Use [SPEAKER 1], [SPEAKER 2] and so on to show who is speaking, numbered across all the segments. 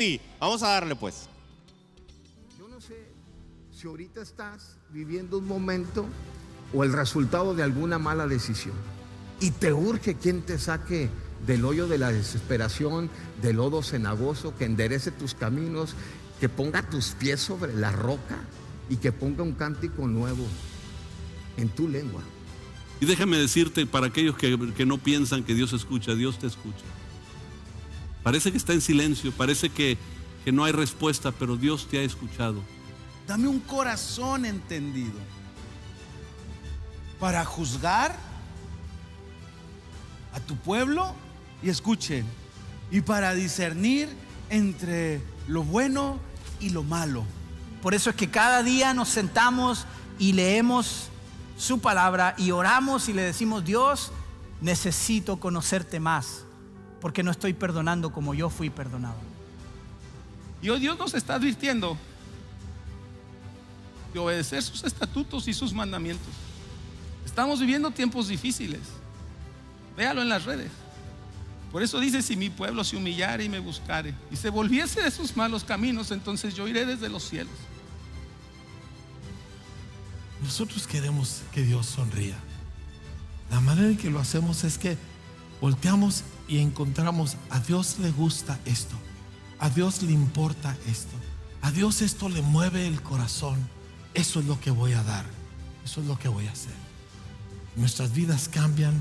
[SPEAKER 1] Sí, vamos a darle pues.
[SPEAKER 2] Yo no sé si ahorita estás viviendo un momento o el resultado de alguna mala decisión y te urge quien te saque del hoyo de la desesperación, del lodo cenagoso, que enderece tus caminos, que ponga tus pies sobre la roca y que ponga un cántico nuevo en tu lengua.
[SPEAKER 3] Y déjame decirte, para aquellos que no piensan que Dios escucha, Dios te escucha. Parece que está en silencio, parece que no hay respuesta, pero Dios te ha escuchado.
[SPEAKER 4] Dame un corazón entendido para juzgar a tu pueblo, y escuchen, y para discernir entre lo bueno y lo malo.
[SPEAKER 5] Por eso es que cada día nos sentamos y leemos su palabra y oramos y le decimos: Dios, necesito conocerte más, porque no estoy perdonando como yo fui perdonado.
[SPEAKER 6] Y hoy Dios nos está advirtiendo de obedecer sus estatutos y sus mandamientos. Estamos viviendo tiempos difíciles. Véalo en las redes. Por eso dice: si mi pueblo se humillare y me buscare y se volviese de sus malos caminos, entonces yo iré desde los cielos.
[SPEAKER 7] Nosotros queremos que Dios sonría. La manera en que lo hacemos es que volteamos y encontramos: a Dios le gusta esto, a Dios le importa esto, a Dios esto le mueve el corazón. Eso es lo que voy a dar, eso es lo que voy a hacer. Nuestras vidas cambian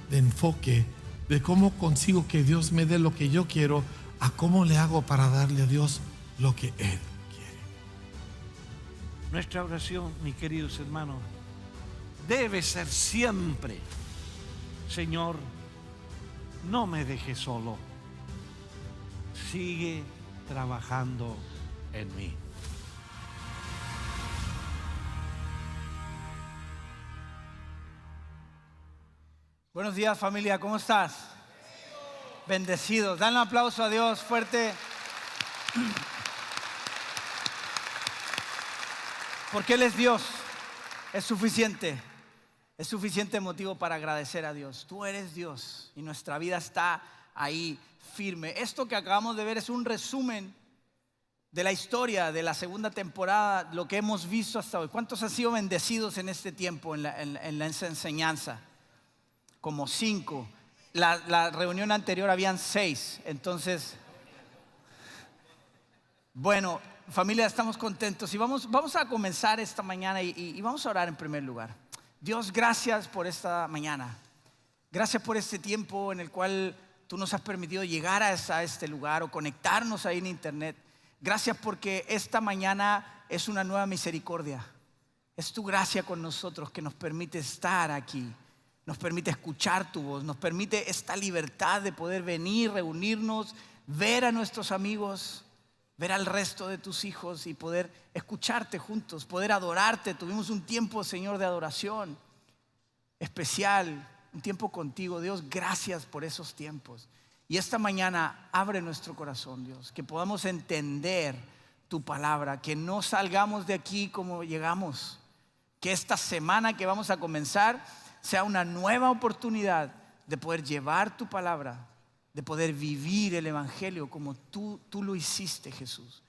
[SPEAKER 7] de enfoque, de cómo consigo que Dios me dé lo que yo quiero, a cómo le hago para darle a Dios lo que Él quiere.
[SPEAKER 8] Nuestra oración, mis queridos hermanos, debe ser siempre: Señor, no me dejes solo, sigue trabajando en mí.
[SPEAKER 5] Buenos días, familia, ¿cómo estás? Bendecidos. Dan un aplauso a Dios fuerte. Porque Él es Dios. Es suficiente. Es suficiente motivo para agradecer a Dios. Tú eres Dios y nuestra vida está ahí firme. Esto que acabamos de ver es un resumen de la historia de la segunda temporada, lo que hemos visto hasta hoy. ¿Cuántos han sido bendecidos en este tiempo, en la enseñanza? Como 5. La reunión anterior habían 6. Entonces, bueno, familia, estamos contentos y vamos a comenzar esta mañana y vamos a orar en primer lugar. Dios, gracias por esta mañana. Gracias por este tiempo en el cual tú nos has permitido llegar a este lugar o conectarnos ahí en internet. Gracias porque esta mañana es una nueva misericordia. Es tu gracia con nosotros que nos permite estar aquí. Nos permite escuchar tu voz, nos permite esta libertad de poder venir, reunirnos, ver a nuestros amigos, ver al resto de tus hijos y poder escucharte juntos, poder adorarte. Tuvimos un tiempo, Señor, de adoración especial, un tiempo contigo. Dios, gracias por esos tiempos. Y esta mañana abre nuestro corazón, Dios, que podamos entender tu palabra, que no salgamos de aquí como llegamos, que esta semana que vamos a comenzar sea una nueva oportunidad de poder llevar tu palabra, de poder vivir el evangelio como tú lo hiciste, Jesús.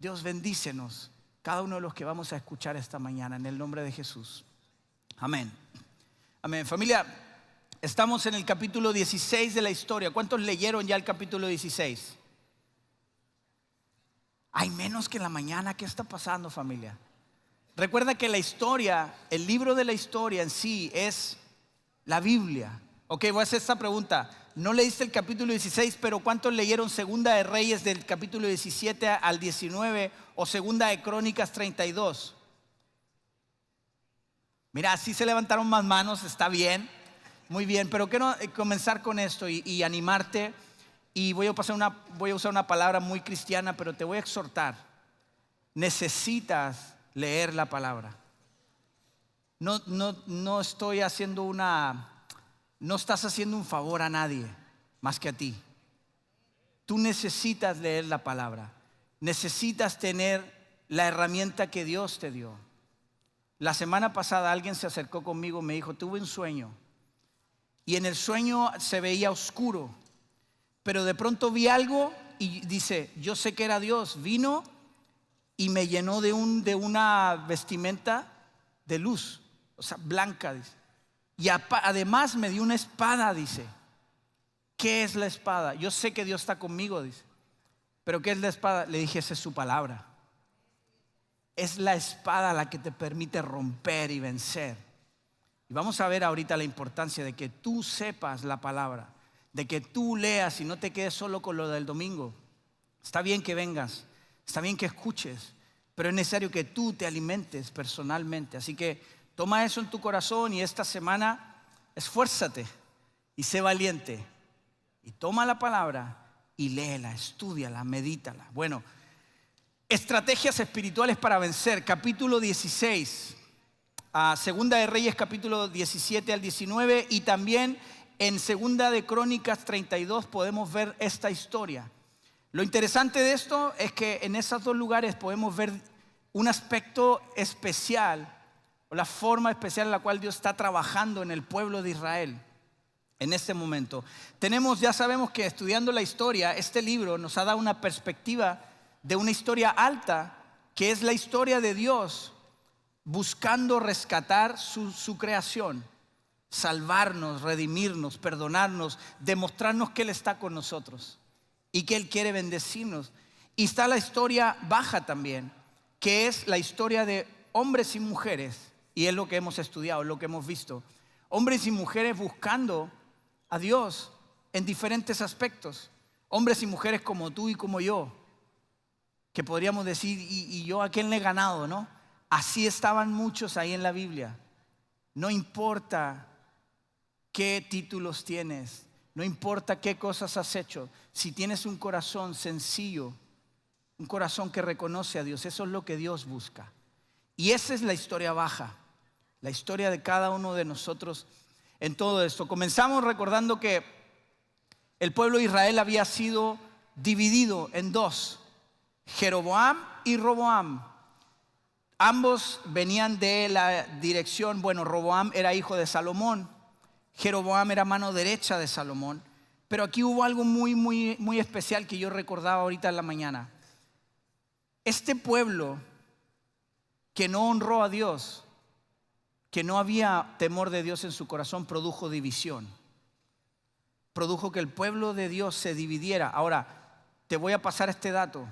[SPEAKER 5] Dios, bendícenos, cada uno de los que vamos a escuchar esta mañana, en el nombre de Jesús. Amén. Amén. Familia, estamos en el capítulo 16 de la historia. ¿Cuántos leyeron ya el capítulo 16? Hay menos que en la mañana. ¿Qué está pasando, familia? Recuerda que la historia, el libro de la historia en sí es la Biblia. Ok, voy a hacer esta pregunta. No leíste el capítulo 16, pero ¿cuántos leyeron Segunda de Reyes del capítulo 17 al 19 o Segunda de Crónicas 32? Mira, así se levantaron más manos, está bien, muy bien. Pero quiero comenzar con esto y animarte. Y voy a usar una palabra muy cristiana, pero te voy a exhortar. Necesitas leer la palabra. No estoy haciendo no estás haciendo un favor a nadie más que a ti. Tú necesitas leer la palabra. Necesitas tener la herramienta que Dios te dio. La semana pasada alguien se acercó conmigo y me dijo: tuve un sueño y en el sueño se veía oscuro, pero de pronto vi algo y dice, yo sé que era Dios, vino y me llenó de una vestimenta de luz, o sea, blanca, dice. Y además me dio una espada, dice. ¿Qué es la espada? Yo sé que Dios está conmigo, dice. ¿Pero qué es la espada? Le dije, esa es su palabra. Es la espada la que te permite romper y vencer. Y vamos a ver ahorita la importancia de que tú sepas la palabra, de que tú leas y no te quedes solo con lo del domingo. Está bien que vengas, está bien que escuches, pero es necesario que tú te alimentes personalmente. Así que toma eso en tu corazón y esta semana esfuérzate y sé valiente. Y toma la palabra y léela, estúdiala, medítala. Bueno, estrategias espirituales para vencer, capítulo 16, Segunda de Reyes, capítulo 17 al 19, y también en Segunda de Crónicas 32 podemos ver esta historia. Lo interesante de esto es que en esos dos lugares podemos ver un aspecto especial, o la forma especial en la cual Dios está trabajando en el pueblo de Israel. En este momento ya sabemos que estudiando la historia, este libro nos ha dado una perspectiva de una historia alta, que es la historia de Dios buscando rescatar su creación, salvarnos, redimirnos, perdonarnos, demostrarnos que Él está con nosotros y que Él quiere bendecirnos. Y está la historia baja también, que es la historia de hombres y mujeres, y es lo que hemos estudiado, lo que hemos visto. Hombres y mujeres buscando a Dios en diferentes aspectos. Hombres y mujeres como tú y como yo, que podríamos decir, ¿y yo a quién le he ganado, no? Así estaban muchos ahí en la Biblia. No importa qué títulos tienes, no importa qué cosas has hecho, si tienes un corazón sencillo, un corazón que reconoce a Dios, eso es lo que Dios busca. Y esa es la historia baja, la historia de cada uno de nosotros en todo esto. Comenzamos recordando que el pueblo de Israel había sido dividido en dos, Jeroboam y Roboam. Ambos venían de la dirección, bueno, Roboam era hijo de Salomón, Jeroboam era mano derecha de Salomón, pero aquí hubo algo muy especial que yo recordaba ahorita en la mañana. Este pueblo que no honró a Dios, que no había temor de Dios en su corazón, produjo división. Produjo que el pueblo de Dios se dividiera. Ahora, te voy a pasar este dato.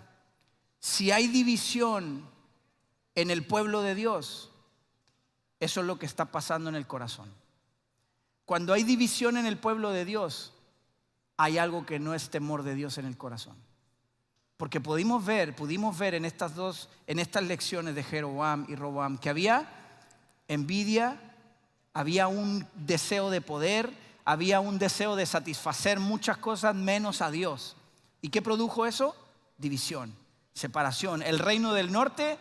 [SPEAKER 5] Si hay división en el pueblo de Dios, eso es lo que está pasando en el corazón. Cuando hay división en el pueblo de Dios, hay algo que no es temor de Dios en el corazón. Porque pudimos ver en estas lecciones de Jeroboam y Roboam que había envidia, había un deseo de poder, había un deseo de satisfacer muchas cosas menos a Dios. ¿Y qué produjo eso? División, separación. El reino del norte,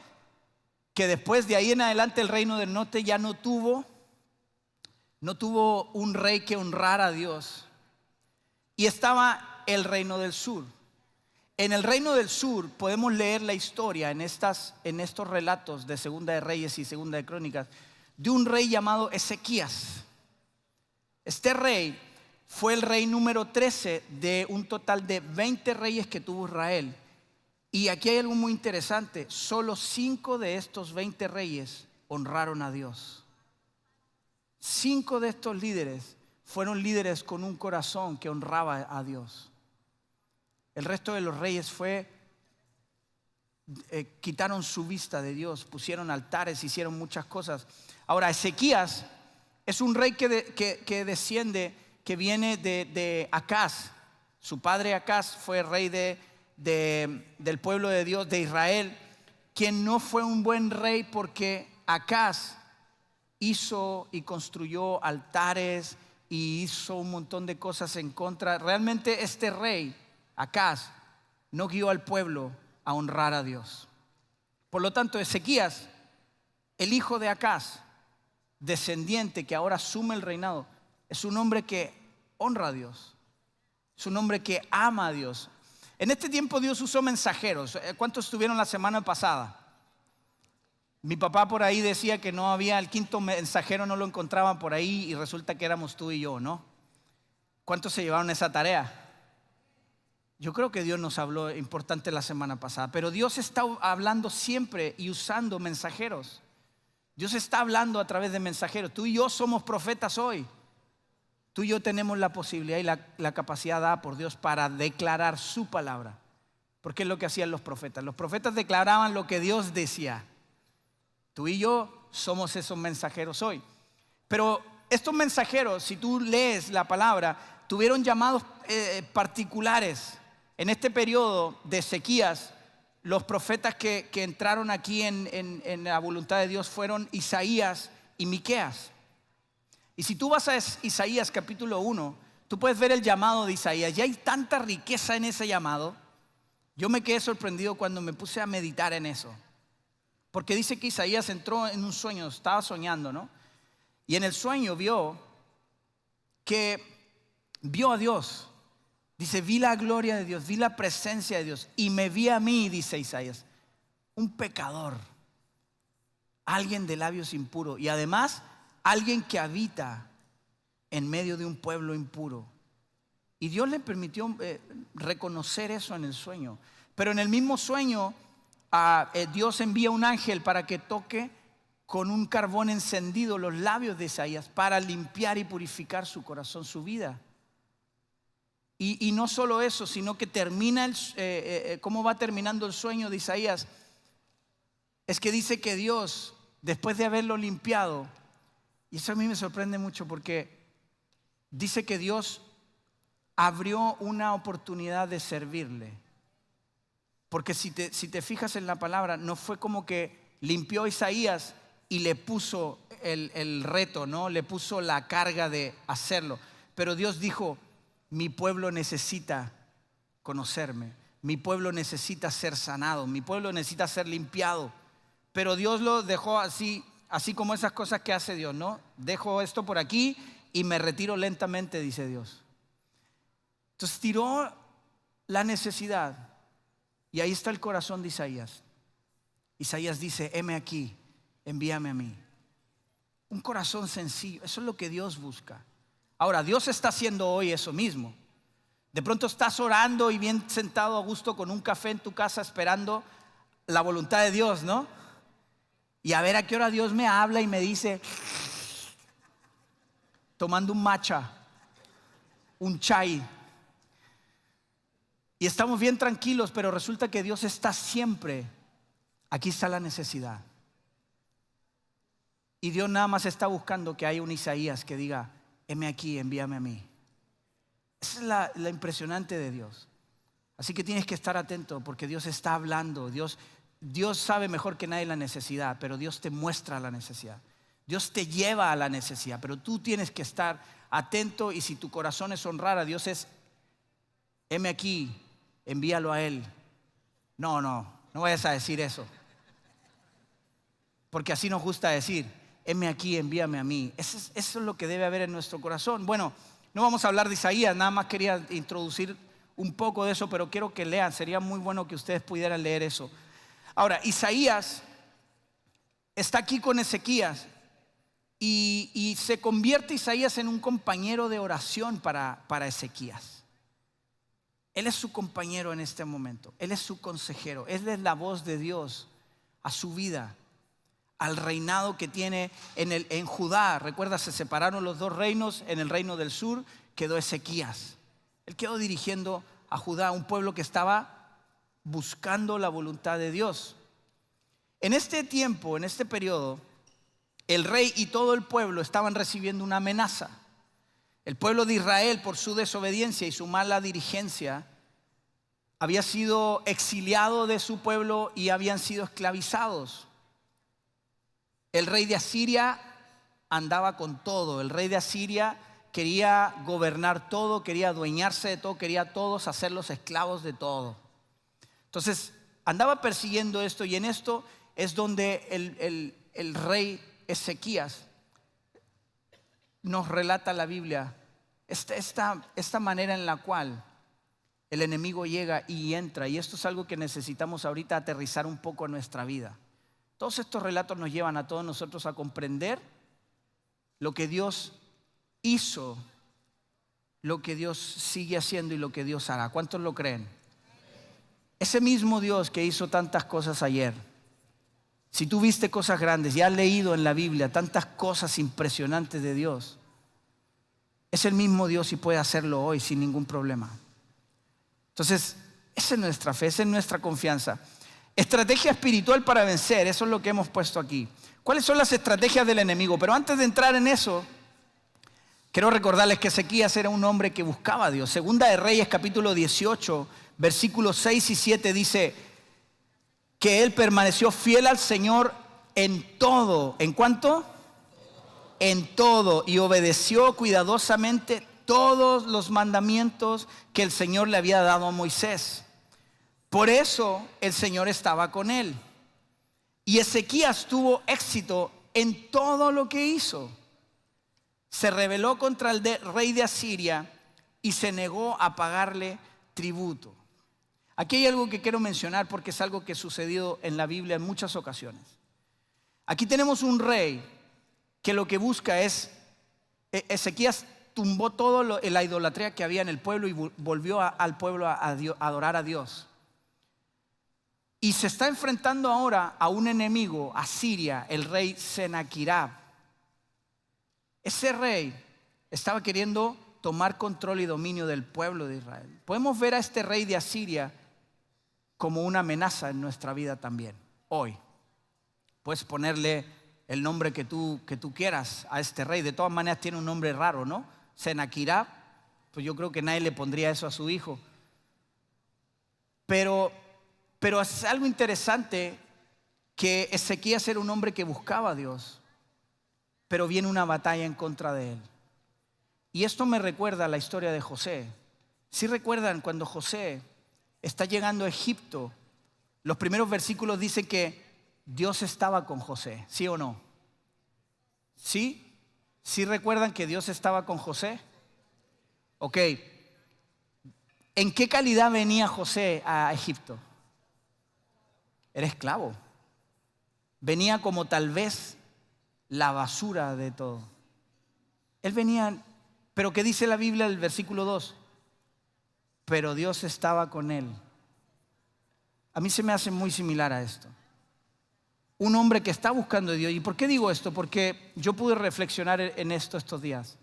[SPEAKER 5] que después de ahí en adelante el reino del norte ya no tuvo un rey que honrara a Dios. Y estaba el reino del sur. En el reino del sur podemos leer la historia en estos relatos de Segunda de Reyes y Segunda de Crónicas de un rey llamado Ezequías. Este rey fue el rey número 13 de un total de 20 reyes que tuvo Israel. Y aquí hay algo muy interesante, solo 5 de estos 20 reyes honraron a Dios. 5 de estos líderes fueron líderes con un corazón que honraba a Dios. El resto de los reyes quitaron su vista de Dios, pusieron altares, hicieron muchas cosas. Ahora, Ezequías es un rey que desciende, que viene de Acaz. Su padre Acaz fue rey del pueblo de Dios, de Israel, quien no fue un buen rey porque Acaz hizo y construyó altares y hizo un montón de cosas en contra. Realmente este rey, Acaz, no guió al pueblo a honrar a Dios. Por lo tanto, Ezequías, el hijo de Acaz, descendiente que ahora asume el reinado, es un hombre que honra a Dios, es un hombre que ama a Dios. En este tiempo Dios usó mensajeros. ¿Cuántos estuvieron la semana pasada? Mi papá por ahí decía que no había, el quinto mensajero no lo encontraban por ahí y resulta que éramos tú y yo, ¿no? ¿Cuántos se llevaron esa tarea? Yo creo que Dios nos habló importante la semana pasada, pero Dios está hablando siempre y usando mensajeros. Dios está hablando a través de mensajeros. Tú y yo somos profetas hoy. Tú y yo tenemos la posibilidad y la capacidad dada por Dios para declarar su palabra. Porque es lo que hacían los profetas. Los profetas declaraban lo que Dios decía. Tú y yo somos esos mensajeros hoy. Pero estos mensajeros, si tú lees la palabra, tuvieron llamados particulares. En este periodo de sequías, los profetas que entraron aquí en la voluntad de Dios fueron Isaías y Miqueas. Y si tú vas a Isaías capítulo 1, tú puedes ver el llamado de Isaías. Y hay tanta riqueza en ese llamado. Yo me quedé sorprendido cuando me puse a meditar en eso. Porque dice que Isaías entró en un sueño, estaba soñando, ¿no? Y en el sueño vio a Dios. Dice, vi la gloria de Dios, vi la presencia de Dios y me vi a mí, dice Isaías, un pecador, alguien de labios impuros y además alguien que habita en medio de un pueblo impuro. Y Dios le permitió reconocer eso en el sueño. Pero en el mismo sueño Dios envía un ángel para que toque con un carbón encendido los labios de Isaías para limpiar y purificar su corazón, su vida. Y no solo eso, sino que termina cómo va terminando el sueño de Isaías. Es que dice que Dios, después de haberlo limpiado, y eso a mí me sorprende mucho porque dice que Dios abrió una oportunidad de servirle. Porque si te fijas en la palabra, no fue como que limpió a Isaías y le puso el reto, ¿no? Le puso la carga de hacerlo. Pero Dios dijo, mi pueblo necesita conocerme, mi pueblo necesita ser sanado, mi pueblo necesita ser limpiado. Pero Dios lo dejó así como esas cosas que hace Dios, ¿no? Dejo esto por aquí y me retiro lentamente, dice Dios. Entonces tiró la necesidad y ahí está el corazón de Isaías. Isaías dice, heme aquí, envíame a mí. Un corazón sencillo, eso es lo que Dios busca. Ahora, Dios está haciendo hoy eso mismo. De pronto estás orando y bien sentado a gusto con un café en tu casa esperando la voluntad de Dios, ¿no? Y a ver a qué hora Dios me habla y me dice, tomando un matcha, un chai. Y estamos bien tranquilos, pero resulta que Dios está siempre. Aquí está la necesidad. Y Dios nada más está buscando que haya un Isaías que diga, heme aquí, envíame a mí. Esa es la impresionante de Dios. Así que tienes que estar atento porque Dios está hablando. Dios sabe mejor que nadie la necesidad, pero Dios te muestra la necesidad. Dios te lleva a la necesidad, pero tú tienes que estar atento y si tu corazón es honrar a Dios es, heme aquí, envíalo a Él. No vayas a decir eso. Porque así nos gusta decir, heme aquí, envíame a mí. Eso es lo que debe haber en nuestro corazón. Bueno, no vamos a hablar de Isaías, nada más quería introducir un poco de eso, pero quiero que lean, sería muy bueno que ustedes pudieran leer eso. Ahora, Isaías está aquí con Ezequías y se convierte Isaías en un compañero de oración para Ezequías. Él es su compañero en este momento, él es su consejero, él es la voz de Dios a su vida, al reinado que tiene en Judá. Recuerda, se separaron los dos reinos. En el reino del sur quedó Ezequías. Él quedó dirigiendo a Judá, un pueblo que estaba buscando la voluntad de Dios. En este tiempo, en este periodo, el rey y todo el pueblo estaban recibiendo una amenaza. El pueblo de Israel, por su desobediencia y su mala dirigencia, había sido exiliado de su pueblo y habían sido esclavizados. El rey de Asiria andaba con todo. El rey de Asiria quería gobernar todo, quería adueñarse de todo, quería a todos hacerlos esclavos de todo. Entonces andaba persiguiendo esto y en esto es donde el rey Ezequías nos relata la Biblia esta manera en la cual el enemigo llega y entra. Y esto es algo que necesitamos ahorita aterrizar un poco en nuestra vida. Todos estos relatos nos llevan a todos nosotros a comprender lo que Dios hizo lo que Dios sigue haciendo y lo que Dios hará. ¿Cuántos lo creen? Ese mismo Dios que hizo tantas cosas ayer, si tú viste cosas grandes y has leído en la Biblia tantas cosas impresionantes de Dios, es el mismo Dios y puede hacerlo hoy sin ningún problema. Entonces, esa es nuestra fe, esa es nuestra confianza. Estrategia espiritual para vencer, eso es lo que hemos puesto aquí. ¿Cuáles son las estrategias del enemigo? Pero antes de entrar en eso, quiero recordarles que Ezequías era un hombre que buscaba a Dios. Segunda de Reyes, capítulo 18, versículos 6 y 7 dice que él permaneció fiel al Señor en todo. ¿En cuánto? En todo. Y obedeció cuidadosamente todos los mandamientos que el Señor le había dado a Moisés. Por eso el Señor estaba con él. Y Ezequías tuvo éxito en todo lo que hizo. Se rebeló contra el rey de Asiria y se negó a pagarle tributo. Aquí hay algo que quiero mencionar porque es algo que ha sucedido en la Biblia en muchas ocasiones. Aquí tenemos un rey que lo que busca es, Ezequías tumbó toda la idolatría que había en el pueblo y volvió al pueblo a adorar a Dios. Y se está enfrentando ahora a un enemigo, a Siria, el rey Sennaquerib. Ese rey estaba queriendo tomar control y dominio del pueblo de Israel. Podemos ver a este rey de Asiria como una amenaza en nuestra vida también, hoy. Puedes ponerle el nombre que tú quieras a este rey. De todas maneras tiene un nombre raro, ¿no? Sennaquerib, pues yo creo que nadie le pondría eso a su hijo. Pero es algo interesante que Ezequías era un hombre que buscaba a Dios, pero viene una batalla en contra de él. Y esto me recuerda a la historia de José. ¿Sí recuerdan cuando José está llegando a Egipto? Los primeros versículos dicen que Dios estaba con José, ¿sí o no? ¿Sí? ¿Sí recuerdan que Dios estaba con José? Ok. ¿En qué calidad venía José a Egipto? Era esclavo. Venía como tal vez la basura de todo. Él venía, pero ¿qué dice la Biblia el versículo 2? Pero Dios estaba con él. A mí se me hace muy similar a esto. Un hombre que está buscando a Dios. ¿Y por qué digo esto? Porque yo pude reflexionar en esto estos días.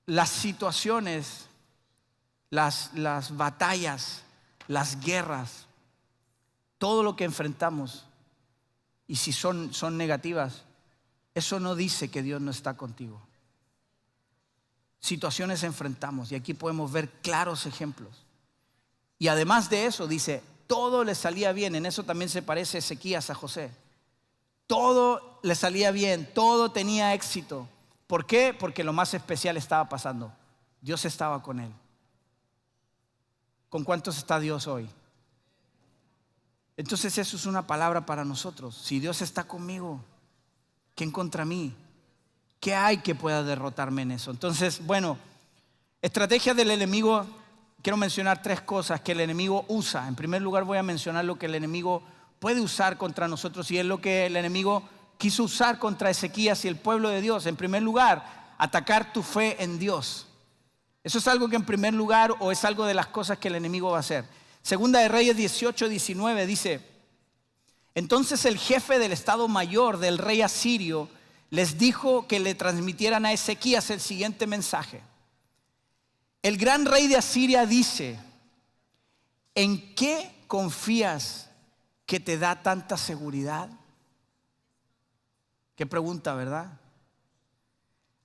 [SPEAKER 5] Las situaciones, las batallas, las guerras, todo lo que enfrentamos, y si son negativas, eso no dice que Dios no está contigo. Situaciones enfrentamos y aquí podemos ver claros ejemplos. Y además de eso dice, todo le salía bien. En eso también se parece Ezequías a José. Todo le salía bien, todo tenía éxito. ¿Por qué? Porque lo más especial estaba pasando. Dios estaba con él. ¿Con cuántos está Dios hoy? Entonces eso es una palabra para nosotros. Si Dios está conmigo, ¿quién contra mí? ¿Qué hay que pueda derrotarme en eso? Entonces, bueno, estrategias del enemigo. Quiero mencionar 3 cosas que el enemigo usa. En primer lugar voy a mencionar lo que el enemigo puede usar contra nosotros y es lo que el enemigo quiso usar contra Ezequías y el pueblo de Dios. En primer lugar, atacar tu fe en Dios. Eso es algo que en primer lugar, o es algo de las cosas que el enemigo va a hacer. Segunda de Reyes 18:19 dice: entonces el jefe del estado mayor del rey asirio les dijo que le transmitieran a Ezequías el siguiente mensaje. El gran rey de Asiria dice: ¿en qué confías que te da tanta seguridad? Qué pregunta, ¿verdad?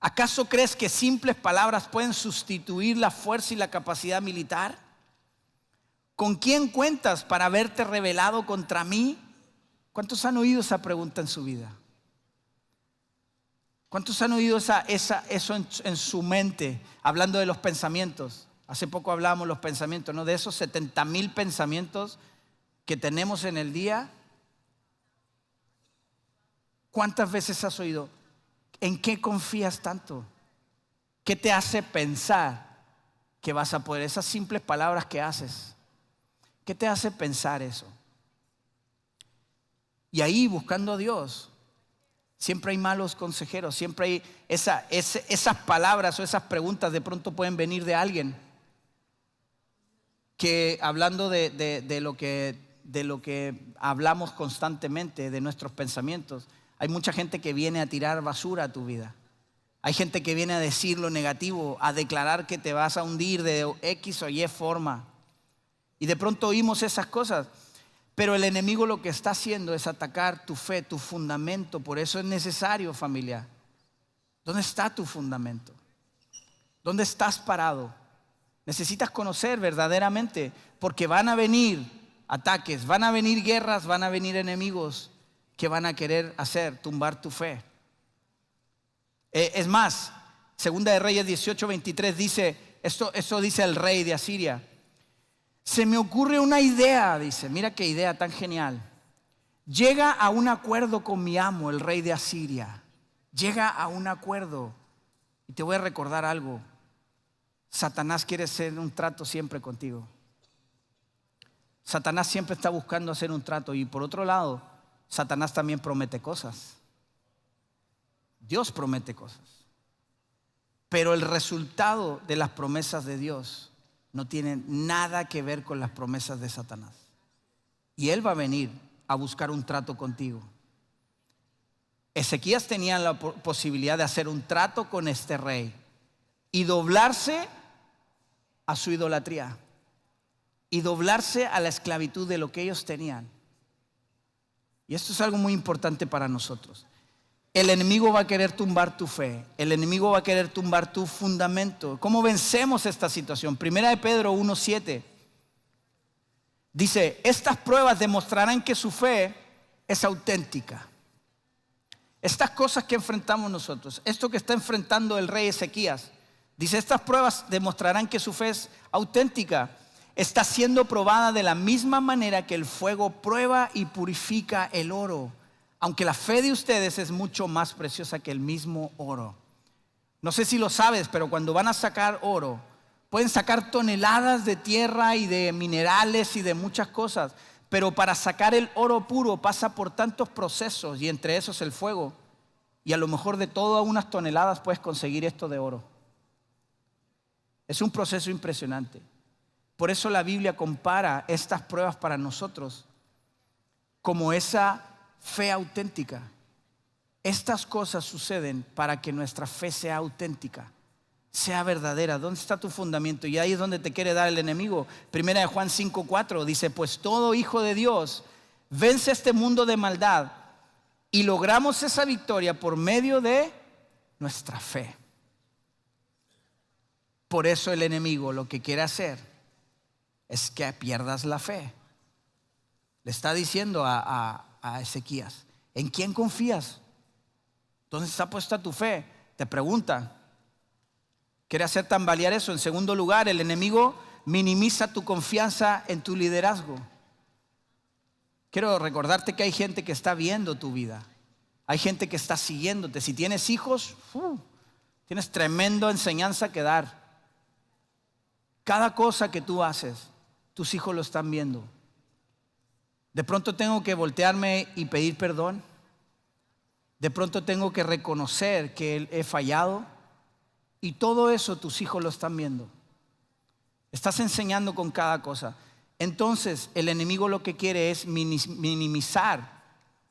[SPEAKER 5] ¿Acaso crees que simples palabras pueden sustituir la fuerza y la capacidad militar? ¿Con quién cuentas para haberte rebelado contra mí? ¿Cuántos han oído esa pregunta en su vida? ¿Cuántos han oído eso en su mente? Hablando de los pensamientos. Hace poco hablábamos de los pensamientos, ¿no? De esos 70,000 pensamientos que tenemos en el día. ¿Cuántas veces has oído? ¿En qué confías tanto? ¿Qué te hace pensar que vas a poder? Esas simples palabras que haces. ¿Qué te hace pensar eso? Y ahí, buscando a Dios, Siempre hay malos consejeros, siempre hay esas palabras o esas preguntas de pronto pueden venir de alguien que hablando de lo que hablamos constantemente, de nuestros pensamientos. Hay mucha gente que viene a tirar basura a tu vida. Hay gente que viene a decir lo negativo, a declarar que te vas a hundir de X o Y forma. Y de pronto oímos esas cosas. Pero el enemigo lo que está haciendo es atacar tu fe, tu fundamento. Por eso es necesario, familia. ¿Dónde está tu fundamento? ¿Dónde estás parado? Necesitas conocer verdaderamente, porque van a venir ataques, van a venir guerras, van a venir enemigos que van a querer tumbar tu fe. Es más, Segunda de Reyes 18:23 dice, esto dice el rey de Asiria. Se me ocurre una idea, dice, mira qué idea tan genial. Llega a un acuerdo con mi amo, el rey de Asiria. Llega a un acuerdo. Y te voy a recordar algo. Satanás quiere hacer un trato siempre contigo. Satanás siempre está buscando hacer un trato. Y por otro lado, Satanás también promete cosas. Dios promete cosas. Pero el resultado de las promesas de Dios no tiene nada que ver con las promesas de Satanás. Y él va a venir a buscar un trato contigo. Ezequías tenía la posibilidad de hacer un trato con este rey y doblarse a su idolatría y doblarse a la esclavitud de lo que ellos tenían. Y esto es algo muy importante para nosotros. El enemigo va a querer tumbar tu fe. El enemigo va a querer tumbar tu fundamento. ¿Cómo vencemos esta situación? Primera de Pedro 1:7 dice, estas pruebas demostrarán que su fe es auténtica. Estas cosas que enfrentamos nosotros, esto que está enfrentando el rey Ezequías, dice, estas pruebas demostrarán que su fe es auténtica. Está siendo probada de la misma manera que el fuego prueba y purifica el oro. Aunque la fe de ustedes es mucho más preciosa que el mismo oro. No sé si lo sabes, pero cuando van a sacar oro, pueden sacar toneladas de tierra y de minerales y de muchas cosas. Pero para sacar el oro puro pasa por tantos procesos y entre esos el fuego. Y a lo mejor de todas unas toneladas puedes conseguir esto de oro. Es un proceso impresionante. Por eso la Biblia compara estas pruebas para nosotros como esa fe auténtica. Estas cosas suceden para que nuestra fe sea auténtica, sea verdadera. ¿Dónde está tu fundamento? Y ahí es donde te quiere dar el enemigo. Primera de Juan 5:4 dice, pues todo hijo de Dios vence este mundo de maldad y logramos esa victoria por medio de nuestra fe. Por eso el enemigo lo que quiere hacer es que pierdas la fe. Le está diciendo a Ezequías, ¿en quién confías? ¿Dónde está puesta tu fe? Te pregunta. Quiere hacer tambalear eso. En segundo lugar, el enemigo minimiza tu confianza en tu liderazgo. Quiero recordarte que hay gente que está viendo tu vida. Hay gente que está siguiéndote. Si tienes hijos, tienes tremenda enseñanza que dar. Cada cosa que tú haces, tus hijos lo están viendo. De pronto tengo que voltearme y pedir perdón. De pronto tengo que reconocer que he fallado. Y todo eso tus hijos lo están viendo. Estás enseñando con cada cosa. Entonces el enemigo lo que quiere es minimizar,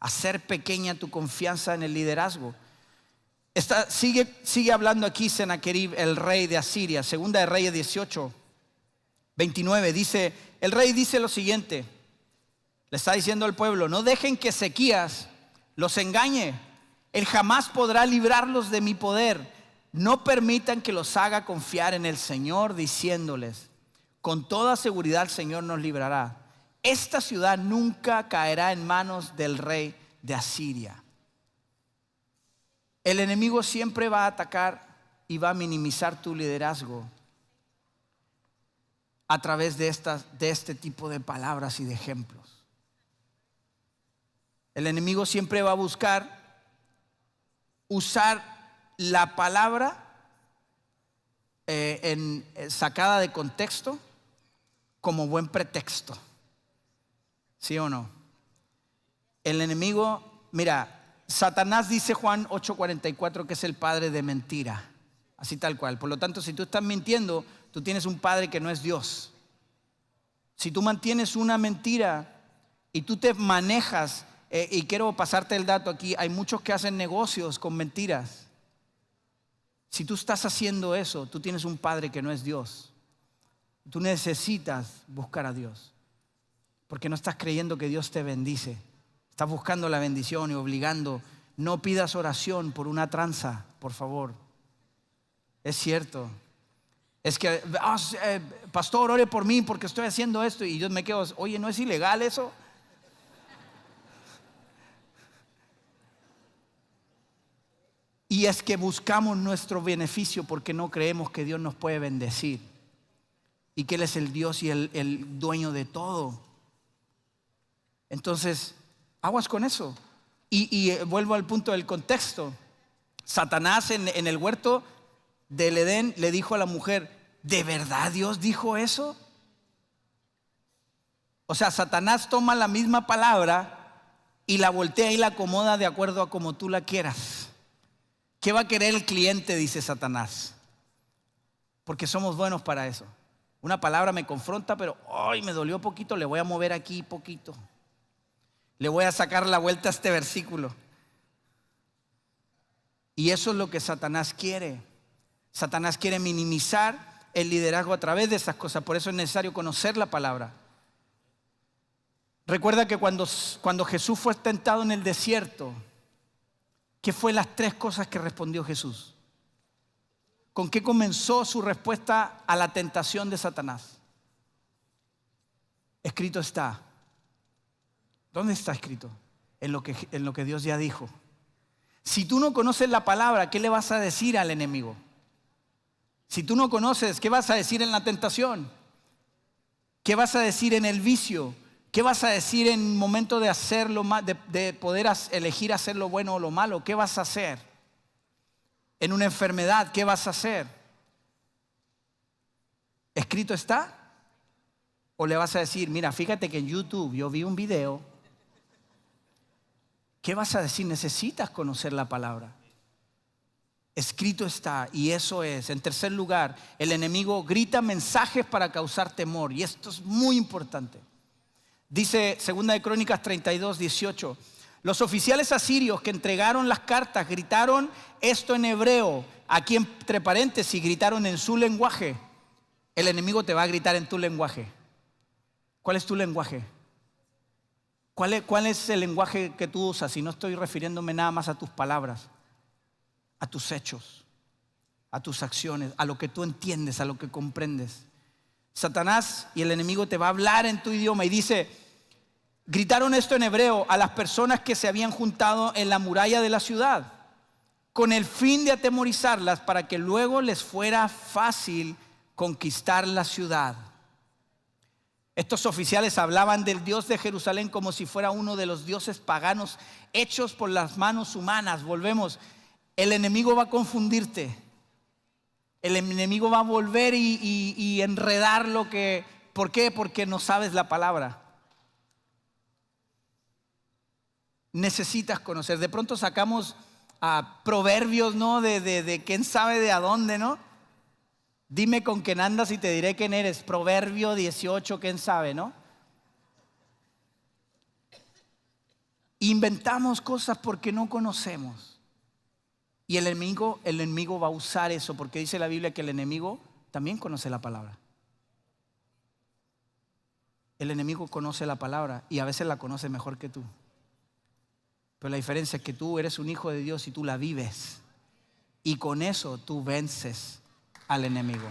[SPEAKER 5] hacer pequeña tu confianza en el liderazgo. Sigue hablando aquí Sennacherib, el rey de Asiria. Segunda de Reyes 18:29 dice, el rey dice lo siguiente. Le está diciendo al pueblo, no dejen que Ezequías los engañe. Él jamás podrá librarlos de mi poder. No permitan que los haga confiar en el Señor, diciéndoles, con toda seguridad el Señor nos librará. Esta ciudad nunca caerá en manos del rey de Asiria. El enemigo siempre va a atacar y va a minimizar tu liderazgo a través de este tipo de palabras y de ejemplos. El enemigo siempre va a buscar usar la palabra sacada de contexto como buen pretexto. ¿Sí o no? El enemigo, mira, Satanás, dice Juan 8:44, que es el padre de mentira. Así tal cual. Por lo tanto, si tú estás mintiendo, tú tienes un padre que no es Dios. Si tú mantienes una mentira y tú te manejas, y quiero pasarte el dato aquí, hay muchos que hacen negocios con mentiras. Si tú estás haciendo eso, tú tienes un padre que no es Dios. Tú necesitas buscar a Dios, porque no estás creyendo que Dios te bendice. Estás buscando la bendición y obligando. No pidas oración por una tranza, por favor. Es cierto. Es que, pastor, ore por mí porque estoy haciendo esto. Y yo me quedo, oye, ¿no es ilegal eso? Y es que buscamos nuestro beneficio porque no creemos que Dios nos puede bendecir y que Él es el Dios y el dueño de todo. Entonces, aguas con eso. Y vuelvo al punto del contexto. Satanás en el huerto del Edén le dijo a la mujer, ¿de verdad Dios dijo eso? O sea, Satanás toma la misma palabra y la voltea y la acomoda de acuerdo a como tú la quieras. ¿Qué va a querer el cliente?, dice Satanás. Porque somos buenos para eso. Una palabra me confronta, pero hoy me dolió poquito, le voy a mover aquí poquito. Le voy a sacar la vuelta a este versículo. Y eso es lo que Satanás quiere. Satanás quiere minimizar el liderazgo a través de esas cosas. Por eso es necesario conocer la palabra. Recuerda que cuando Jesús fue tentado en el desierto, ¿qué fue las 3 cosas que respondió Jesús? ¿Con qué comenzó su respuesta a la tentación de Satanás? Escrito está. ¿Dónde está escrito? En lo que Dios ya dijo. Si tú no conoces la palabra, ¿qué le vas a decir al enemigo? Si tú no conoces, ¿qué vas a decir en la tentación? ¿Qué vas a decir en el vicio? ¿Qué vas a decir en el momento de hacerlo, de poder elegir hacer lo bueno o lo malo? ¿Qué vas a hacer? En una enfermedad, ¿qué vas a hacer? ¿Escrito está? ¿O le vas a decir, mira, fíjate que en YouTube yo vi un video? ¿Qué vas a decir? Necesitas conocer la palabra. Escrito está, y eso es. En tercer lugar, el enemigo grita mensajes para causar temor, y esto es muy importante. Dice 2 de Crónicas 32:18. Los oficiales asirios que entregaron las cartas gritaron esto en hebreo. Aquí entre paréntesis gritaron en su lenguaje. El enemigo te va a gritar en tu lenguaje. ¿Cuál es tu lenguaje? ¿Cuál es el lenguaje que tú usas? Y no estoy refiriéndome nada más a tus palabras, a tus hechos, a tus acciones, a lo que tú entiendes, a lo que comprendes. Satanás y el enemigo te va a hablar en tu idioma y dice, gritaron esto en hebreo a las personas que se habían juntado en la muralla de la ciudad, con el fin de atemorizarlas para que luego les fuera fácil conquistar la ciudad. Estos oficiales hablaban del Dios de Jerusalén como si fuera uno de los dioses paganos hechos por las manos humanas. Volvemos, el enemigo va a confundirte. El enemigo va a volver y enredar lo que... ¿Por qué? Porque no sabes la palabra. Necesitas conocer. De pronto sacamos proverbios, ¿no? De quién sabe de a dónde, ¿no? Dime con quién andas y te diré quién eres. Proverbio 18, quién sabe, ¿no? Inventamos cosas porque no conocemos. Y el enemigo va a usar eso, porque dice la Biblia que el enemigo también conoce la palabra. El enemigo conoce la palabra y a veces la conoce mejor que tú. Pero la diferencia es que tú eres un hijo de Dios y tú la vives. Y con eso tú vences al enemigo.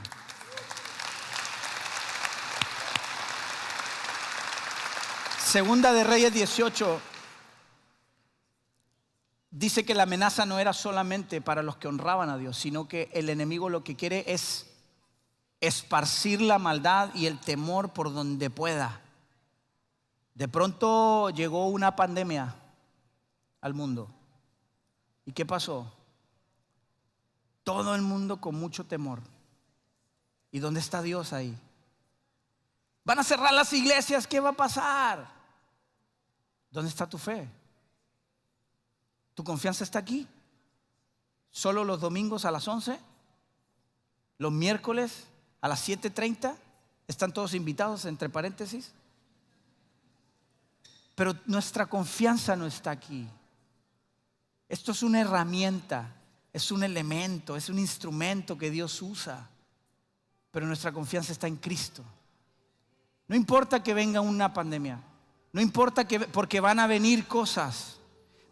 [SPEAKER 5] Segunda de Reyes 18 dice que la amenaza no era solamente para los que honraban a Dios, sino que el enemigo lo que quiere es esparcir la maldad y el temor por donde pueda. De pronto llegó una pandemia al mundo. ¿Y qué pasó? Todo el mundo con mucho temor. ¿Y dónde está Dios ahí? Van a cerrar las iglesias, ¿qué va a pasar? ¿Dónde está tu fe? ¿Tu confianza está aquí? ¿Solo los domingos a las 11? ¿Los miércoles a las 7:30? ¿Están todos invitados, entre paréntesis? Pero nuestra confianza no está aquí. Esto es una herramienta, es un elemento, es un instrumento que Dios usa. Pero nuestra confianza está en Cristo. No importa que venga una pandemia, no importa porque van a venir cosas.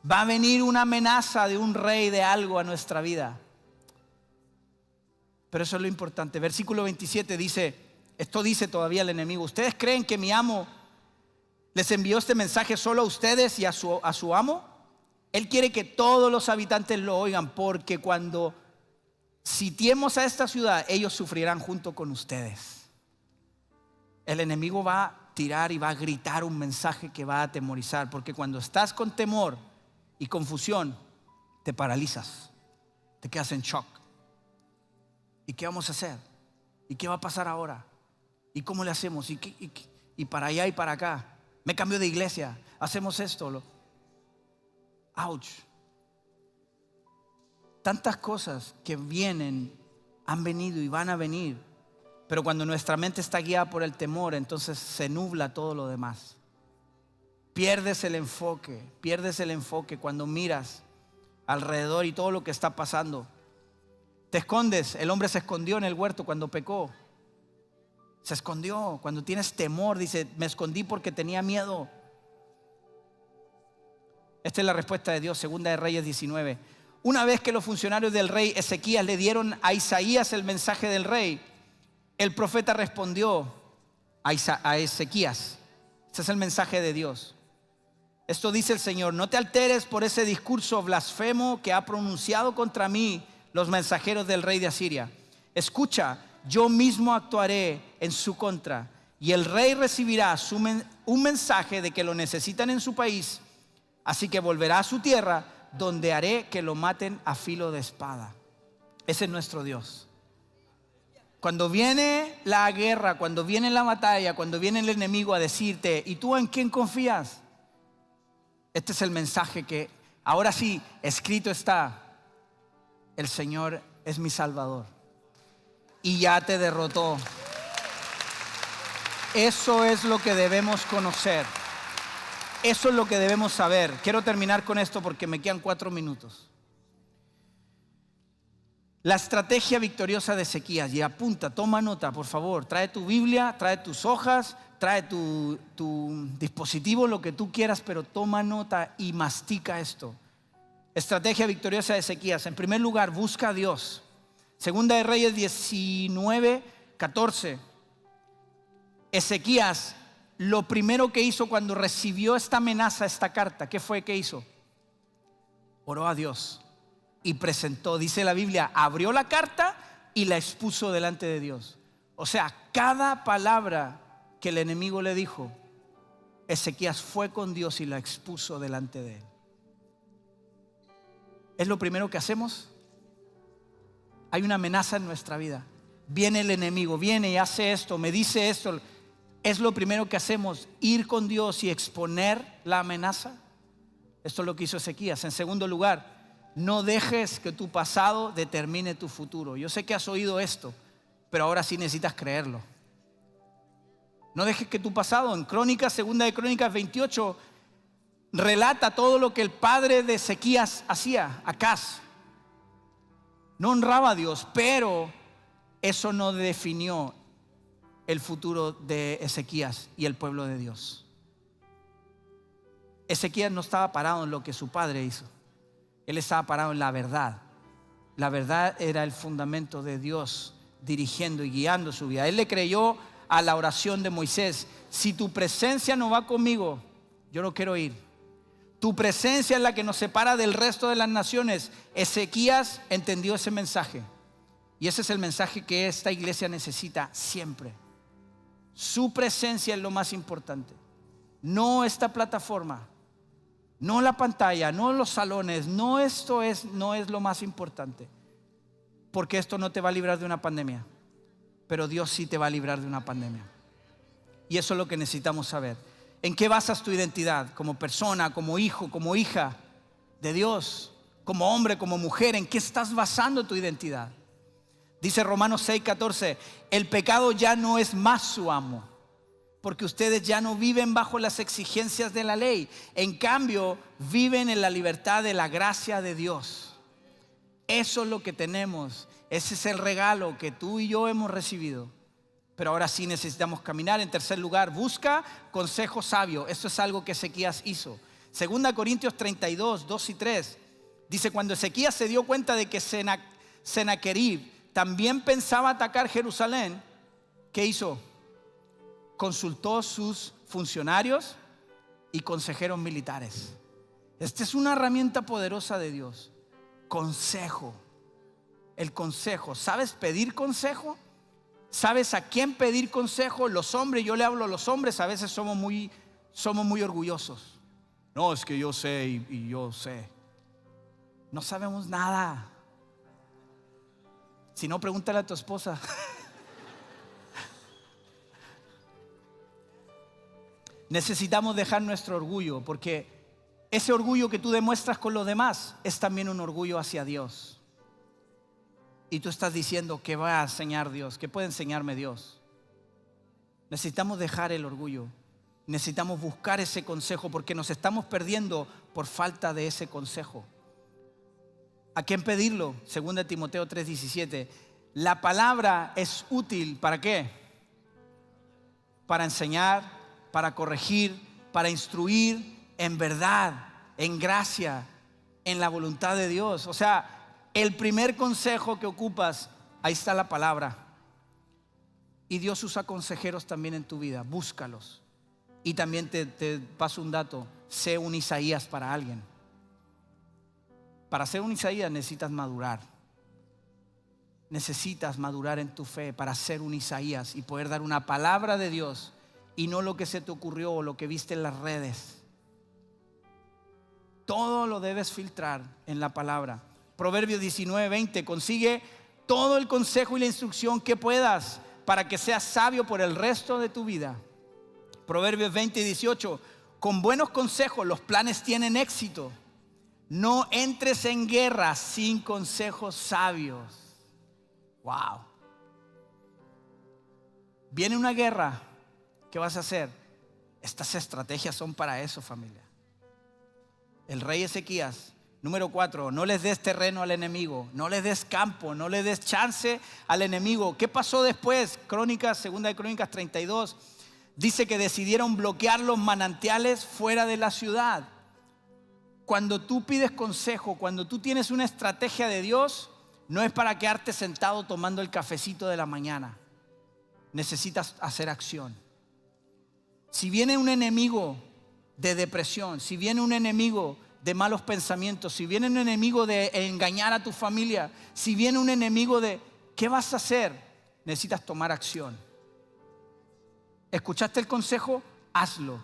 [SPEAKER 5] Va a venir una amenaza de un rey, de algo a nuestra vida. Pero eso es lo importante. Versículo 27 dice, esto dice todavía el enemigo: ¿ustedes creen que mi amo les envió este mensaje solo a ustedes y a su amo? Él quiere que todos los habitantes lo oigan, porque cuando sitiemos a esta ciudad, ellos sufrirán junto con ustedes. El enemigo va a tirar y va a gritar un mensaje que va a atemorizar, porque cuando estás con temor y confusión, te paralizas, te quedas en shock. ¿Y qué vamos a hacer? ¿Y qué va a pasar ahora? ¿Y cómo le hacemos? ¿Y para allá y para acá? Me cambio de iglesia, hacemos esto. Ouch. Tantas cosas que vienen, han venido y van a venir. Pero cuando nuestra mente está guiada por el temor, entonces se nubla todo lo demás. Pierdes el enfoque cuando miras alrededor y todo lo que está pasando. Te escondes. El hombre se escondió en el huerto cuando pecó. Se escondió. Cuando tienes temor, dice, me escondí porque tenía miedo. Esta es la respuesta de Dios, Segunda de Reyes 19. Una vez que los funcionarios del rey Ezequías le dieron a Isaías el mensaje del rey, el profeta respondió a Ezequías. Este es el mensaje de Dios. Esto dice el Señor: no te alteres por ese discurso blasfemo que ha pronunciado contra mí los mensajeros del rey de Asiria. Escucha, yo mismo actuaré en su contra, y el rey recibirá un mensaje de que lo necesitan en su país, así que volverá a su tierra, donde haré que lo maten a filo de espada. Ese es nuestro Dios. Cuando viene la guerra, cuando viene la batalla, cuando viene el enemigo a decirte: ¿y tú en quién confías? Este es el mensaje que ahora sí escrito está: el Señor es mi Salvador y ya te derrotó. Eso es lo que debemos conocer. Eso es lo que debemos saber. Quiero terminar con esto porque me quedan 4 minutos. La estrategia victoriosa de Ezequías, y apunta, toma nota, por favor. Trae tu Biblia, trae tus hojas, trae tu dispositivo, lo que tú quieras, pero toma nota y mastica esto. Estrategia victoriosa de Ezequías. En primer lugar, busca a Dios. Segunda de Reyes 19:14. Ezequías, lo primero que hizo cuando recibió esta amenaza, esta carta, ¿qué fue que hizo? Oró a Dios y presentó, dice la Biblia, abrió la carta y la expuso delante de Dios. O sea, cada palabra que el enemigo le dijo, Ezequías fue con Dios y la expuso delante de él. ¿Es lo primero que hacemos? Hay una amenaza en nuestra vida. Viene el enemigo, viene y hace esto, me dice esto. ¿Es lo primero que hacemos, ir con Dios y exponer la amenaza? Esto es lo que hizo Ezequías. En segundo lugar, no dejes que tu pasado determine tu futuro. Yo sé que has oído esto, pero ahora sí necesitas creerlo. No dejes que tu pasado, en Crónicas, segunda de Crónicas 28, relata todo lo que el padre de Ezequías hacía, Acaz. No honraba a Dios, pero eso no definió el futuro de Ezequías y el pueblo de Dios. Ezequías no estaba parado en lo que su padre hizo. Él estaba parado en la verdad. La verdad era el fundamento de Dios dirigiendo y guiando su vida. Él le creyó a la oración de Moisés: si tu presencia no va conmigo, yo no quiero ir. Tu presencia es la que nos separa del resto de las naciones. Ezequías entendió ese mensaje. Y ese es el mensaje que esta iglesia necesita siempre. Su presencia es lo más importante. No esta plataforma, no la pantalla, no los salones, no es lo más importante. Porque esto no te va a librar de una pandemia, pero Dios sí te va a librar de una pandemia. Y eso es lo que necesitamos saber. ¿En qué basas tu identidad como persona, como hijo, como hija de Dios, como hombre, como mujer. ¿En qué estás basando tu identidad? Dice Romanos 6:14, el pecado ya no es más su amo, porque ustedes ya no viven bajo las exigencias de la ley. En cambio, viven en la libertad de la gracia de Dios. Eso es lo que tenemos. Ese es el regalo que tú y yo hemos recibido. Pero ahora sí necesitamos caminar. En tercer lugar, busca consejo sabio. Esto es algo que Ezequías hizo. 2 Corintios 32, 2 y 3. Dice, cuando Ezequías se dio cuenta de que Sennacherib también pensaba atacar Jerusalén, ¿qué hizo? Consultó sus funcionarios y consejeros militares. Esta es una herramienta poderosa de Dios. Consejo. El consejo. ¿Sabes pedir consejo? ¿Sabes a quién pedir consejo? Los hombres, yo le hablo a los hombres, a veces somos muy orgullosos. No, es que yo sé y yo sé. No sabemos nada. Si no, pregúntale a tu esposa. Necesitamos dejar nuestro orgullo, porque ese orgullo que tú demuestras con los demás es también un orgullo hacia Dios. Y tú estás diciendo, ¿qué va a enseñar Dios? ¿Qué puede enseñarme Dios? Necesitamos dejar el orgullo. Necesitamos buscar ese consejo, porque nos estamos perdiendo por falta de ese consejo. ¿A quién pedirlo? 2 Timoteo 3:17. La palabra es útil, ¿para qué? Para enseñar, para corregir, para instruir en verdad, en gracia, en la voluntad de Dios. O sea, el primer consejo que ocupas, ahí está la palabra. Y Dios usa consejeros también en tu vida, búscalos. Y también te paso un dato, sé un Isaías para alguien. Para ser un Isaías necesitas madurar. Necesitas madurar en tu fe para ser un Isaías y poder dar una palabra de Dios y no lo que se te ocurrió o lo que viste en las redes. Todo lo debes filtrar en la palabra. Proverbios 19:20, consigue todo el consejo y la instrucción que puedas para que seas sabio por el resto de tu vida. Proverbios 20:18, con buenos consejos los planes tienen éxito. No entres en guerra sin consejos sabios. Wow. Viene una guerra, ¿qué vas a hacer? Estas estrategias son para eso, familia. El rey Ezequías, número 4, no les des terreno al enemigo, no les des campo, no les des chance al enemigo. ¿Qué pasó después? Segunda de Crónicas 32, dice que decidieron bloquear los manantiales fuera de la ciudad. Cuando tú pides consejo, cuando tú tienes una estrategia de Dios, no es para quedarte sentado tomando el cafecito de la mañana. Necesitas hacer acción. Si viene un enemigo de depresión, si viene un enemigo de malos pensamientos, si viene un enemigo de engañar a tu familia, si viene un enemigo de ¿qué vas a hacer? Necesitas tomar acción. ¿Escuchaste el consejo? Hazlo,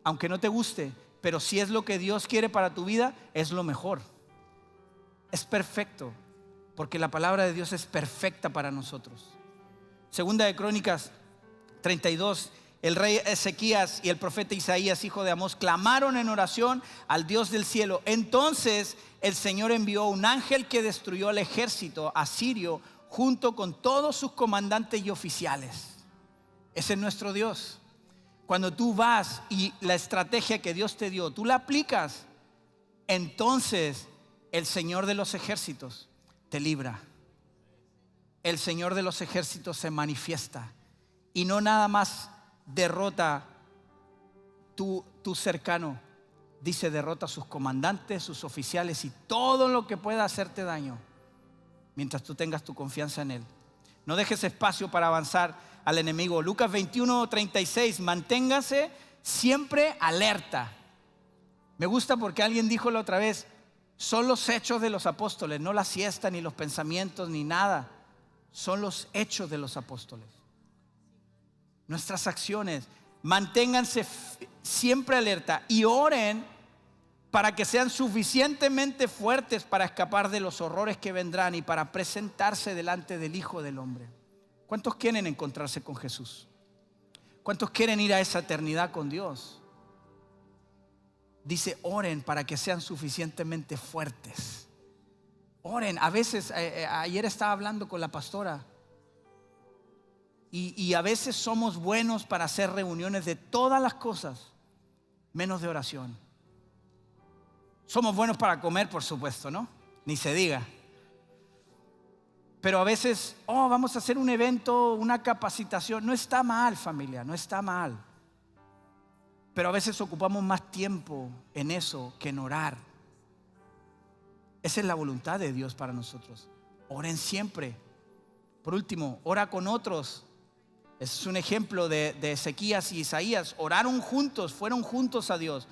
[SPEAKER 5] aunque no te guste, pero si es lo que Dios quiere para tu vida, es lo mejor. Es perfecto, porque la palabra de Dios es perfecta para nosotros. Segunda de Crónicas 32, el rey Ezequías y el profeta Isaías, hijo de Amós, clamaron en oración al Dios del cielo. Entonces el Señor envió un ángel que destruyó al ejército asirio junto con todos sus comandantes y oficiales. Ese es nuestro Dios. Cuando tú vas y la estrategia que Dios te dio, tú la aplicas, entonces el Señor de los ejércitos te libra. El Señor de los ejércitos se manifiesta y no nada más derrota tu cercano, dice derrota a sus comandantes, sus oficiales y todo lo que pueda hacerte daño mientras tú tengas tu confianza en Él. No dejes espacio para avanzar al enemigo. Lucas 21:36, manténgase siempre alerta. Me gusta porque alguien dijo la otra vez, son los hechos de los apóstoles, no la siesta, ni los pensamientos, ni nada. Son los hechos de los apóstoles. Nuestras acciones. Manténganse siempre alerta y oren para que sean suficientemente fuertes para escapar de los horrores que vendrán y para presentarse delante del Hijo del Hombre. ¿Cuántos quieren encontrarse con Jesús? ¿Cuántos quieren ir a esa eternidad con Dios? dice oren para que sean suficientemente fuertes. Oren. A veces, ayer estaba hablando con la pastora y a veces somos buenos para hacer reuniones de todas las cosas, menos de oración. Somos buenos para comer, por supuesto, ¿no? Ni se diga. Pero a veces, vamos a hacer un evento, una capacitación. No está mal, familia, no está mal. Pero a veces ocupamos más tiempo en eso que en orar. Esa es la voluntad de Dios para nosotros. Oren siempre. Por último, ora con otros. Ese es un ejemplo de Ezequías y Isaías. Oraron juntos, fueron juntos a Dios.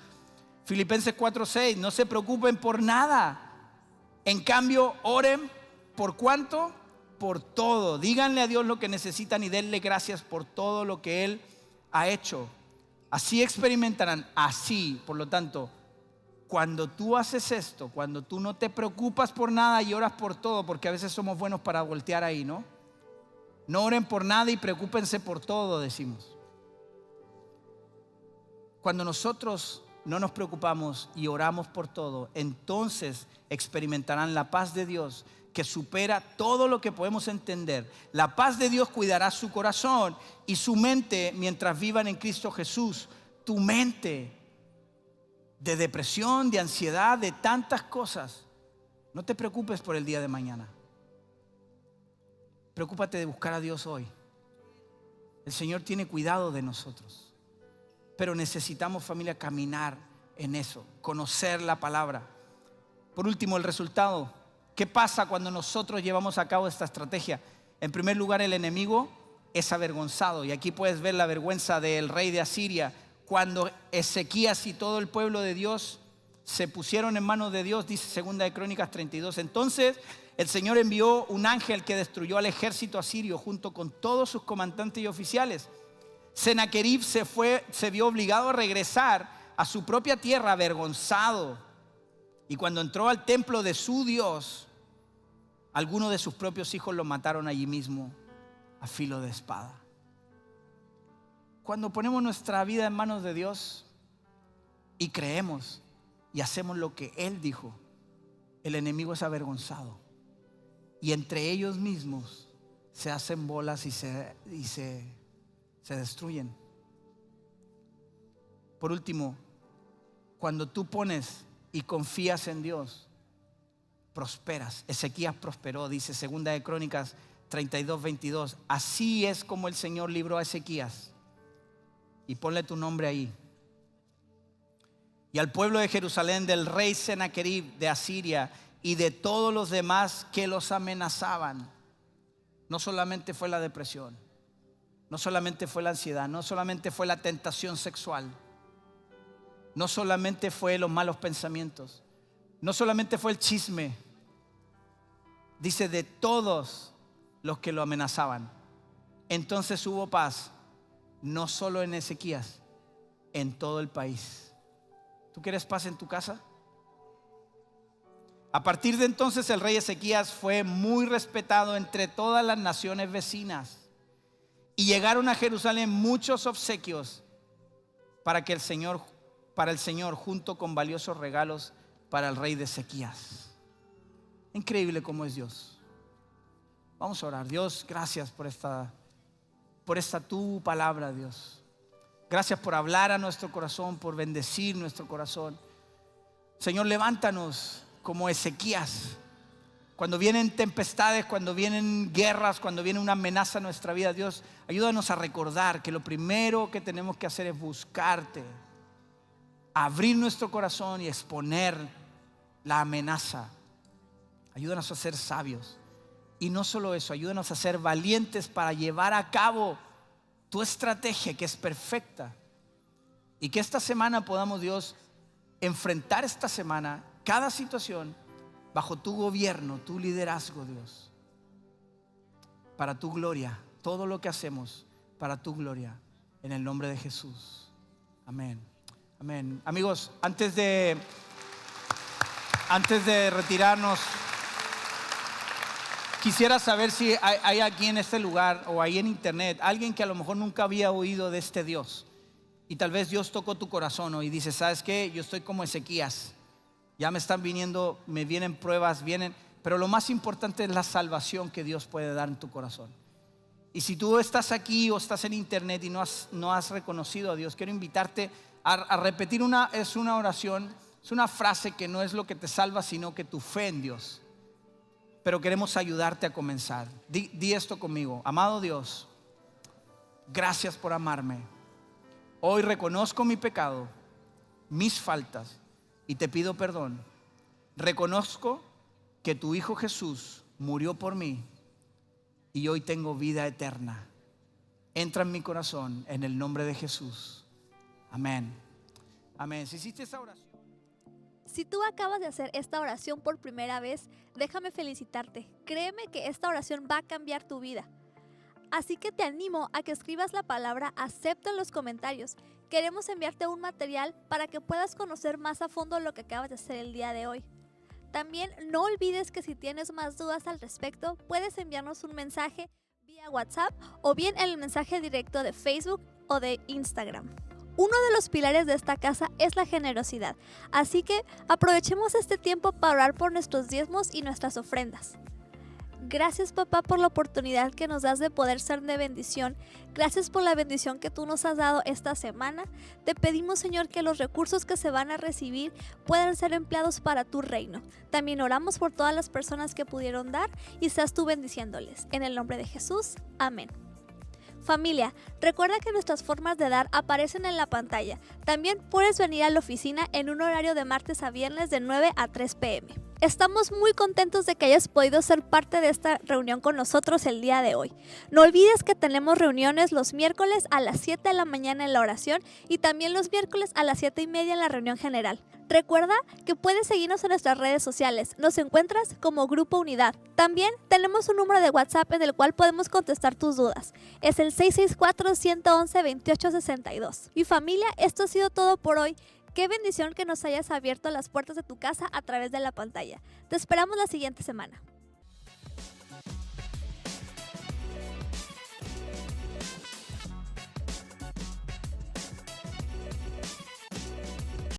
[SPEAKER 5] Filipenses 4:6, no se preocupen por nada. En cambio, oren por ¿cuánto? Por todo. Díganle a Dios lo que necesitan y denle gracias por todo lo que Él ha hecho. Así experimentarán. Así, por lo tanto, cuando tú haces esto, cuando tú no te preocupas por nada y oras por todo, porque a veces somos buenos para voltear ahí, ¿no? No oren por nada y preocúpense por todo, decimos. Cuando nosotros no nos preocupamos y oramos por todo, entonces experimentarán la paz de Dios que supera todo lo que podemos entender. La paz de Dios cuidará su corazón y su mente mientras vivan en Cristo Jesús. Tu mente de depresión, de ansiedad, de tantas cosas. No te preocupes por el día de mañana. Preocúpate de buscar a Dios hoy. El Señor tiene cuidado de nosotros. Pero necesitamos, familia, caminar en eso, conocer la palabra. Por último, el resultado. ¿Qué pasa cuando nosotros llevamos a cabo esta estrategia? En primer lugar, el enemigo es avergonzado. Y aquí puedes ver la vergüenza del rey de Asiria. Cuando Ezequías y todo el pueblo de Dios se pusieron en manos de Dios, dice 2 de Crónicas 32. Entonces el Señor envió un ángel que destruyó al ejército asirio junto con todos sus comandantes y oficiales. Sennacherib se vio obligado a regresar a su propia tierra avergonzado. Y cuando entró al templo de su Dios, algunos de sus propios hijos lo mataron allí mismo a filo de espada. Cuando ponemos nuestra vida en manos de Dios y creemos y hacemos lo que Él dijo, el enemigo es avergonzado. Y entre ellos mismos se hacen bolas y se destruyen. Por último, cuando tú pones y confías en Dios, prosperas. Ezequías prosperó, dice 2 de Crónicas 32:22. Así es como el Señor libró a Ezequías. Y ponle tu nombre ahí. Y al pueblo de Jerusalén del rey Sennacherib de Asiria y de todos los demás que los amenazaban. No solamente fue la depresión, no solamente fue la ansiedad, no solamente fue la tentación sexual, no solamente fue los malos pensamientos, no solamente fue el chisme. Dice de todos los que lo amenazaban. Entonces hubo paz, no solo en Ezequías, en todo el país. ¿Tú quieres paz en tu casa? A partir de entonces el rey Ezequías fue muy respetado entre todas las naciones vecinas. Y llegaron a Jerusalén muchos obsequios para el Señor junto con valiosos regalos para el rey de Ezequías. Increíble cómo es Dios. Vamos a orar. Dios, gracias por esta tu palabra, Dios. Gracias por hablar a nuestro corazón, por bendecir nuestro corazón. Señor, levántanos como Ezequías. Cuando vienen tempestades, cuando vienen guerras, cuando viene una amenaza a nuestra vida, Dios, ayúdanos a recordar que lo primero que tenemos que hacer es buscarte, abrir nuestro corazón y exponer la amenaza. Ayúdanos a ser sabios. Y no solo eso, ayúdanos a ser valientes para llevar a cabo tu estrategia que es perfecta. Y que esta semana podamos, Dios, enfrentar esta semana cada situación bajo tu gobierno, tu liderazgo, Dios. Para tu gloria, todo lo que hacemos para tu gloria, en el nombre de Jesús. Amén. Amén. Amigos, antes de retirarnos, quisiera saber si hay aquí en este lugar o ahí en internet alguien que a lo mejor nunca había oído de este Dios. Y tal vez Dios tocó tu corazón hoy y dices, ¿sabes qué? Yo estoy como Ezequías. Ya me están viniendo, me vienen pruebas, pero lo más importante es la salvación que Dios puede dar en tu corazón. Y si tú estás aquí o estás en internet y no has reconocido a Dios, quiero invitarte a repetir una oración, es una frase que no es lo que te salva, sino que tu fe en Dios. Pero queremos ayudarte a comenzar. Di esto conmigo. Amado Dios, gracias por amarme. Hoy reconozco mi pecado, mis faltas, y te pido perdón. Reconozco que tu Hijo Jesús murió por mí y hoy tengo vida eterna. Entra en mi corazón en el nombre de Jesús. Amén. Amén. Si hiciste esa oración.
[SPEAKER 1] Si tú acabas de hacer esta oración por primera vez, déjame felicitarte. Créeme que esta oración va a cambiar tu vida. Así que te animo a que escribas la palabra acepto en los comentarios. Queremos enviarte un material para que puedas conocer más a fondo lo que acabas de hacer el día de hoy. También no olvides que si tienes más dudas al respecto, puedes enviarnos un mensaje vía WhatsApp o bien en el mensaje directo de Facebook o de Instagram. Uno de los pilares de esta casa es la generosidad, así que aprovechemos este tiempo para orar por nuestros diezmos y nuestras ofrendas. Gracias, papá, por la oportunidad que nos das de poder ser de bendición. Gracias por la bendición que tú nos has dado esta semana. Te pedimos, Señor, que los recursos que se van a recibir puedan ser empleados para tu reino. También oramos por todas las personas que pudieron dar y seas tú bendiciéndoles. En el nombre de Jesús, amén. Familia, recuerda que nuestras formas de dar aparecen en la pantalla. También puedes venir a la oficina en un horario de martes a viernes de 9 a 3 p.m. Estamos muy contentos de que hayas podido ser parte de esta reunión con nosotros el día de hoy. No olvides que tenemos reuniones los miércoles a las 7 de la mañana en la oración y también los miércoles a las 7:30 en la reunión general. Recuerda que puedes seguirnos en nuestras redes sociales. Nos encuentras como Grupo Unidad. También tenemos un número de WhatsApp en el cual podemos contestar tus dudas. Es el 664-111-2862. Y familia, esto ha sido todo por hoy. Qué bendición que nos hayas abierto las puertas de tu casa a través de la pantalla. Te esperamos la siguiente semana.